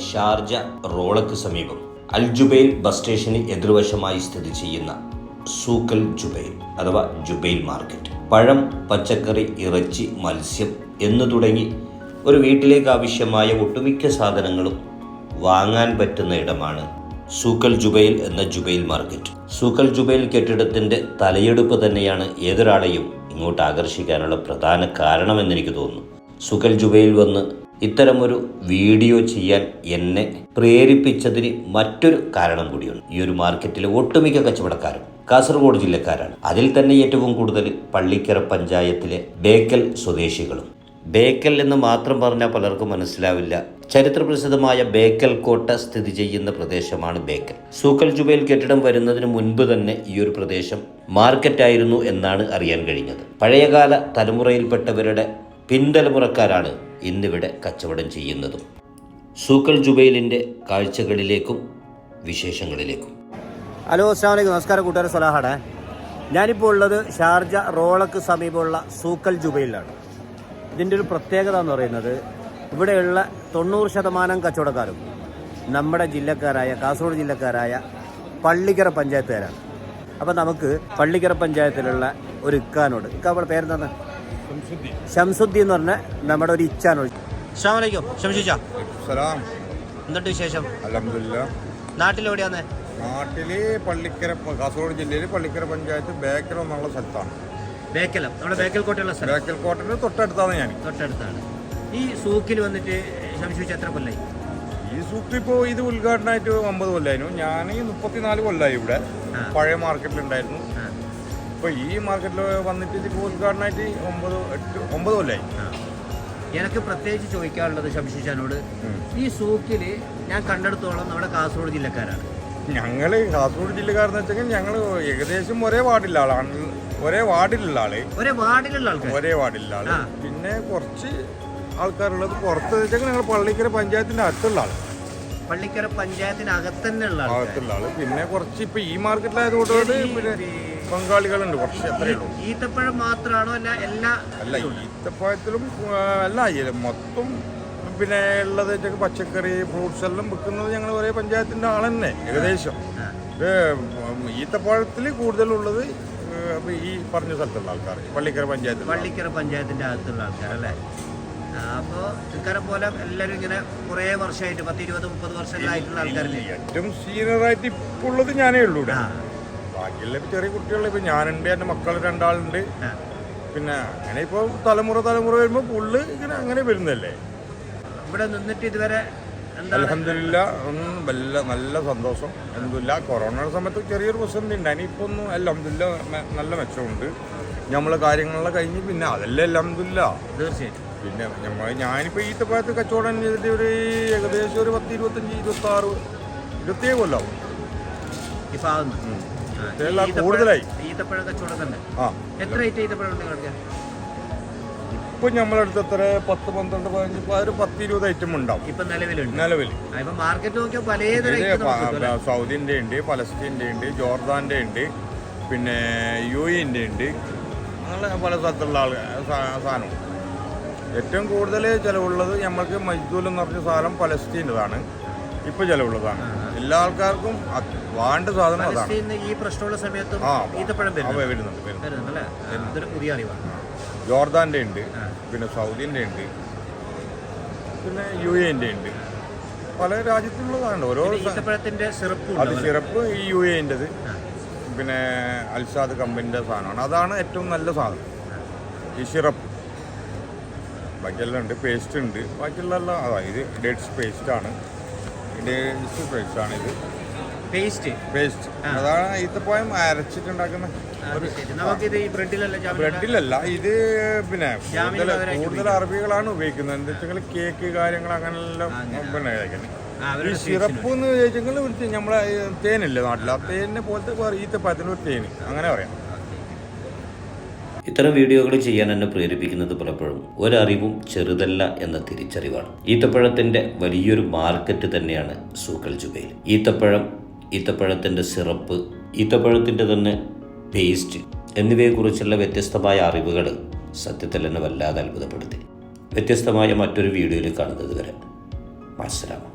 Sharjah റോളക്ക് സമീപം അൽ Jubail bus സ്റ്റേഷന് എതിർവശമായി സ്ഥിതി ചെയ്യുന്ന സൂക്കൽ ജുബൈൽ അഥവാ ജുബൈൽ മാർക്കറ്റ്. പഴം, പച്ചക്കറി, ഇറച്ചി, മത്സ്യം എന്നു തുടങ്ങി ഒരു വീട്ടിലേക്ക് ആവശ്യമായ ഒട്ടുമിക്ക സാധനങ്ങളും വാങ്ങാൻ പറ്റുന്ന ഇടമാണ് സൂക്കൽ ജുബൈൽ എന്ന ജുബൈൽ മാർക്കറ്റ്. സൂക്കൽ ജുബൈൽ കെട്ടിടത്തിൻ്റെ തലയെടുപ്പ് തന്നെയാണ് ഏതൊരാളെയും ഇങ്ങോട്ട് ആകർഷിക്കാനുള്ള പ്രധാന കാരണമെന്ന് എനിക്ക് തോന്നുന്നു. സൂക്കൽ ജുബൈൽ വന്ന് ഇത്തരമൊരു വീഡിയോ ചെയ്യാൻ എന്നെ പ്രേരിപ്പിച്ചതിന് മറ്റൊരു കാരണം കൂടിയുണ്ട്. ഈ ഒരു മാർക്കറ്റിലെ ഒട്ടുമിക്ക കച്ചവടക്കാരും കാസർഗോഡ് ജില്ലക്കാരാണ്. അതിൽ തന്നെ ഏറ്റവും കൂടുതൽ പള്ളിക്കര പഞ്ചായത്തിലെ ബേക്കൽ സ്വദേശികളും. ബേക്കൽ എന്ന് മാത്രം പറഞ്ഞാൽ പലർക്കും മനസ്സിലാവില്ല. ചരിത്രപ്രസിദ്ധമായ ബേക്കൽ കോട്ട സ്ഥിതി ചെയ്യുന്ന പ്രദേശമാണ് ബേക്കൽ. സൂക്കൽ ജുബൈൽ കെട്ടിടം വരുന്നതിന് മുൻപ് തന്നെ ഈ ഒരു പ്രദേശം മാർക്കറ്റായിരുന്നു എന്നാണ് അറിയാൻ കഴിഞ്ഞത്. പഴയകാല തലമുറയിൽപ്പെട്ടവരുടെ പിൻതലമുറക്കാരാണ് ഇന്നിവിടെ കച്ചവടം ചെയ്യുന്നതും. സൂക്കൽ ജുബൈലിൻ്റെ കാഴ്ചകളിലേക്കും വിശേഷങ്ങളിലേക്കും. ഹലോ, അസ്സലാമു അലൈക്കും. നമസ്കാരം കൂട്ടുകാർ, സലാഹാണ്. ഞാനിപ്പോൾ ഉള്ളത് ഷാർജ റോളക്ക് സമീപമുള്ള സൂക്കൽ ജുബൈലിലാണ്. ഇതിൻ്റെ ഒരു പ്രത്യേകത എന്ന് പറയുന്നത് ഇവിടെയുള്ള 90% കച്ചവടക്കാരും നമ്മുടെ ജില്ലക്കാരായ കാസർഗോഡ് ജില്ലക്കാരായ പള്ളിക്കര പഞ്ചായത്തുകാരാണ്. അപ്പോൾ നമുക്ക് പള്ളിക്കര പഞ്ചായത്തിലുള്ള ഒരു ഇക്കാനോട്, ഇക്കാവിടെ പേരെന്താണ്? ഷംസുദ്ദീൻ എന്ന് പറഞ്ഞ നമ്മുടെ ഒരു ഇച്ചാനോട്. അസ്സലാമു അലൈക്കും ഷംസുദ്ദീൻ. എന്തുണ്ട് വിശേഷം? അൽഹംദുലില്ലാ. നാട്ടിലെവിടെയാന്ന്? നാട്ടില് പള്ളിക്കര, കാസർഗോഡ് ജില്ലയിൽ പള്ളിക്കര പഞ്ചായത്ത് ബേക്കൽ എന്നുള്ള സ്ഥലത്താണ്. ബേക്കലം, നമ്മുടെ ബേക്കൽ കോട്ടയുള്ള സ്ഥലം. ബേക്കൽ കോട്ടയുടെ തൊട്ടടുത്താണ് ഞാൻ. തൊട്ടടുത്താണ്. ഈ സൂക്കിൽ വന്നിട്ട് ഷംസുദ്ദീൻ എത്ര കൊല്ലായി? ഈ സൂക്ക് ഇപ്പോൾ ഇത് ഉദ്ഘാടനമായിട്ട് 9 കൊല്ലമായിരുന്നു. ഞാൻ 34 കൊല്ലമായി ഇവിടെ പഴയ മാർക്കറ്റിലുണ്ടായിരുന്നു. ഇപ്പോൾ ഈ മാർക്കറ്റിൽ വന്നിട്ട് ഇതിപ്പോൾ ഉദ്ഘാടനമായിട്ട് 9 കൊല്ലമായി. എനിക്ക് പ്രത്യേകിച്ച് ചോദിക്കാനുള്ളത് ഷംസുദ്ദീനോട്, ഈ സൂക്കിൽ ഞാൻ കണ്ടെടുത്തോളം നമ്മുടെ കാസർഗോഡ് ജില്ലക്കാരാണ്. ഞങ്ങൾ കാസർഗോഡ് ജില്ലക്കാരെന്ന് വെച്ചാൽ ഞങ്ങൾ ഏകദേശം ഒരേ വാർഡിലുള്ള ആളാണ്. ഒരേ വാർഡിലുള്ള ആള്. പിന്നെ കുറച്ച് ആൾക്കാരുള്ളത് പുറത്ത് വെച്ചാൽ ഞങ്ങൾ പള്ളിക്കര പഞ്ചായത്തിന്റെ അകത്തുള്ള ആള്. പള്ളിക്കര പഞ്ചായത്തിനകത്തുള്ള ആള്. പിന്നെ കുറച്ച് ഇപ്പൊ ഈ മാർക്കറ്റിലായതുകൊണ്ട് പിന്നെ പങ്കാളികളുണ്ട് കുറച്ച്. അത്രയേ ഉള്ളൂ. ഈത്തപ്പഴം മാത്രമാണോ? അല്ല, ഈത്തപ്പഴത്തിലും അല്ല, മൊത്തം പിന്നെ ഉള്ളത് വെച്ചാൽ പച്ചക്കറി, ഫ്രൂട്ട്സ് എല്ലാം വിൽക്കുന്നത് ഞങ്ങൾ ഒരേ പഞ്ചായത്തിന്റെ ആൾ തന്നെ ഏകദേശം. ഈത്തപ്പഴത്തിൽ കൂടുതലുള്ളത് ഈ പറഞ്ഞ സ്ഥലത്തുള്ള ആൾക്കാർ, പള്ളിക്കര പഞ്ചായത്തിന്റെ അകത്തുള്ള ആൾക്കാർ അല്ലേ? അപ്പോൾ ഇക്കാരെ പോലെ എല്ലാവരും ഇങ്ങനെ കുറേ വർഷമായിട്ട് 10, 20, 30 വർഷങ്ങളായിട്ടുള്ള ആൾക്കാരില്ലേ? ഏറ്റവും സീനിയറായിട്ട് ഇപ്പോൾ ഉള്ളത് ഞാനേ ഉള്ളൂ ഇവിടെ. ബാക്കിയുള്ള ചെറിയ കുട്ടികൾ ഇപ്പം ഞാനുണ്ട്, എൻ്റെ മക്കൾ 2 ആളുണ്ട്. പിന്നെ അങ്ങനെ ഇപ്പോൾ തലമുറ വരുമ്പോൾ പുള്ള് ഇങ്ങനെ അങ്ങനെ വരുന്നല്ലേ. ഇവിടെ നിന്നിട്ട് ഇതുവരെ അൽഹംദുലില്ലാ നല്ല സന്തോഷം. അൽഹംദുലില്ലാ. കൊറോണയുടെ സമയത്ത് ചെറിയൊരു പ്രശ്നം ഉണ്ടായി. ഇപ്പോൾ ഒന്നും അൽഹംദുലില്ലാ നല്ല മെച്ചമുണ്ട്. നമ്മളെ കാര്യങ്ങളെല്ലാം കഴിഞ്ഞ് പിന്നെ അതല്ലേ അൽഹംദുലില്ലാ. തീർച്ചയായിട്ടും. പിന്നെ ഞാനിപ്പോൾ ഈത്തപ്പഴത്ത് കച്ചവടം ചെയ്തിട്ട് ഒരു ഏകദേശം ഒരു 10, 25, 26, 27 കൊല്ലാവും. കൂടുതലായി ഈത്തപ്പഴ കച്ചവടം തന്നെ. എത്ര ഈത്തപ്പഴം ഉണ്ട് കളിക്കാൻ? ഇപ്പൊ നമ്മളടുത്ത് എത്ര 10, 12, 15, ഒരു 10, 20 ഐറ്റം ഉണ്ടാവും ഇപ്പൊ നിലവിൽ. സൗദിന്റെ ഉണ്ട്, പലസ്തീൻ്റെ ഉണ്ട്, ജോർദാന്റെ ഉണ്ട്, പിന്നെ UAE ഉണ്ട്. അങ്ങനെ പല സ്ഥലത്തുള്ള സാധനം. ഏറ്റവും കൂടുതൽ ചിലവുള്ളത് നമ്മൾക്ക് മജ്ദൂൽ എന്ന് പറഞ്ഞ സാധനം പലസ്തീൻ്റെതാണ്. ഇപ്പൊ ചിലവുള്ളതാണ്. എല്ലാ ആൾക്കാർക്കും വേണ്ട സാധനം അതാണ്. ഈ പ്രശ്നമുള്ള സമയത്ത് വരുന്നുണ്ട്. ജോർദാന്റെ ഉണ്ട്, പിന്നെ സൗദിന്റെ ഉണ്ട്, പിന്നെ UAE ഉണ്ട്. പല രാജ്യത്തുള്ളതാണ്. ഓരോ അത് സിറപ്പ് ഈ UAE-ൻ്റെത്, പിന്നെ അൽസാദ് കമ്പനിൻ്റെ സാധനമാണ്. അതാണ് ഏറ്റവും നല്ല സാധനം, ഈ സിറപ്പ്. ബാക്കിയെല്ലാം ഉണ്ട്. പേസ്റ്റ് ഉണ്ട്. ബാക്കിയുള്ള എല്ലാം ഇത് ഡേറ്റ്സ് പേസ്റ്റാണ്. ഇത് പേസ്റ്റ് അതാണ് ഈത്തപ്പഴം അരച്ചിട്ടുണ്ടാക്കുന്ന. ബ്രെഡിലല്ല, ഇത് പിന്നെ കൂടുതൽ അറബികളാണ് ഉപയോഗിക്കുന്നത്. എന്താ വെച്ചാൽ കേക്ക് കാര്യങ്ങൾ അങ്ങനെല്ലാം പിന്നെ കഴിക്കുന്നത്. ഈ സിറപ്പ് എന്ന് ചോദിച്ചെങ്കിൽ നമ്മളെ തേനില്ലേ നാട്ടിൽ, ആ തേനിനെ പോലത്തെ ഈത്തപ്പഴത്തിന് ഒരു തേന് അങ്ങനെ പറയാം. ഇത്തരം വീഡിയോകൾ ചെയ്യാൻ എന്നെ പ്രേരിപ്പിക്കുന്നത് പലപ്പോഴും ഒരറിവും ചെറുതല്ല എന്ന തിരിച്ചറിവാണ്. ഈത്തപ്പഴത്തിൻ്റെ വലിയൊരു മാർക്കറ്റ് തന്നെയാണ് സൂക്കൽ ജുബൈൽ. ഈത്തപ്പഴത്തിൻ്റെ സിറപ്പ്, ഈത്തപ്പഴത്തിൻ്റെ തന്നെ പേസ്റ്റ് എന്നിവയെക്കുറിച്ചുള്ള വ്യത്യസ്തമായ അറിവുകൾ സത്യത്തിൽ എന്നെ വല്ലാതെ അത്ഭുതപ്പെടുത്തി. വ്യത്യസ്തമായ മറ്റൊരു വീഡിയോയിൽ കാണുന്നത് വരെ അസ്സലാമു.